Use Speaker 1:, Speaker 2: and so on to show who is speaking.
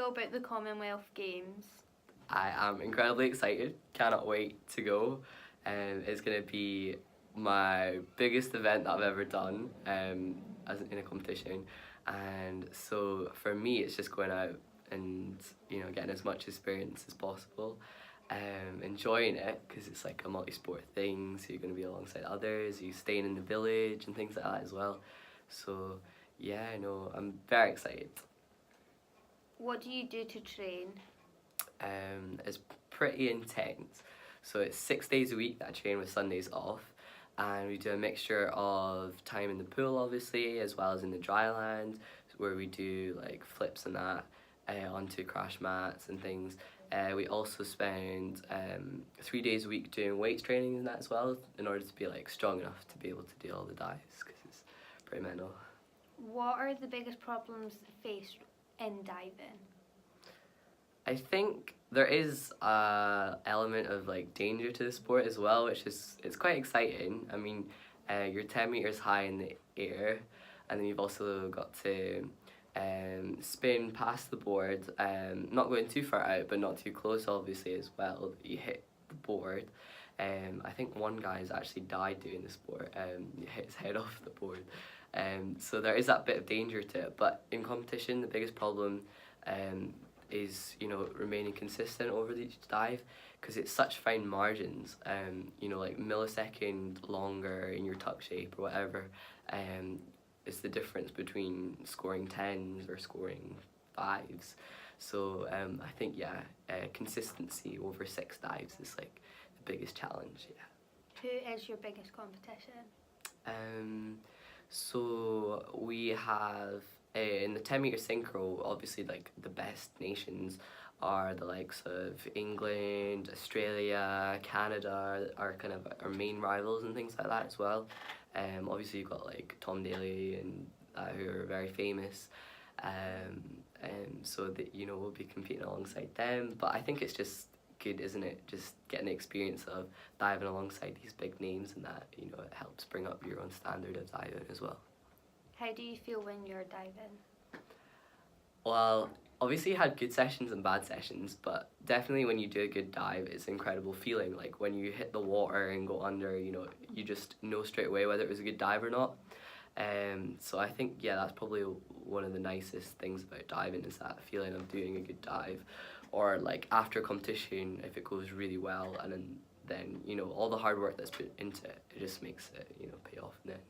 Speaker 1: feel about the Commonwealth Games?
Speaker 2: I am incredibly excited, cannot wait to go. It's going to be my biggest event that I've ever done as in a competition, and so for me it's just going out and getting as much experience as possible, enjoying it because it's like a multi-sport thing, so you're going to be alongside others, you staying in the village and things like that as well. So yeah, I'm very excited.
Speaker 1: What do you do to train?
Speaker 2: Is pretty intense. So it's 6 days a week that I train with Sundays off, and we do a mixture of time in the pool obviously as well as in the dry land, where we do like flips and that onto crash mats and things. We also spend 3 days a week doing weights training and that as well, in order to be like strong enough to be able to do all the dives, because it's pretty mental.
Speaker 1: What are the biggest problems faced in diving?
Speaker 2: I think there is a element of like danger to the sport as well, which is it's quite exciting. I mean, you're 10 meters high in the air, and then you've also got to spin past the board, not going too far out, but not too close, obviously as well. You hit the board. I think one guy's actually died doing the sport. He hit his head off the board. So there is that bit of danger to it. But in competition, the biggest problem is remaining consistent over each dive, because it's such fine margins, like millisecond longer in your tuck shape or whatever, is the difference between scoring 10s or scoring 5s. So I think consistency over 6 dives is like the biggest challenge.
Speaker 1: Who is your biggest competition?
Speaker 2: So we have in the 10-meter synchro, obviously like the best nations are the likes of England, Australia, Canada are kind of our main rivals and things like that as well. Obviously you've got like Tom Daly and who are very famous, so that we'll be competing alongside them. But I think it's just good, isn't it? Just getting the experience of diving alongside these big names, and that it helps bring up your own standard of diving as well.
Speaker 1: How do you feel when you're diving?
Speaker 2: Well, obviously you had good sessions and bad sessions, but definitely when you do a good dive, it's an incredible feeling. Like when you hit the water and go under, you just know straight away whether it was a good dive or not. So I think, that's probably one of the nicest things about diving, is that feeling of doing a good dive. Or like after competition, if it goes really well, and then all the hard work that's put into it, it just makes it, pay off in the end.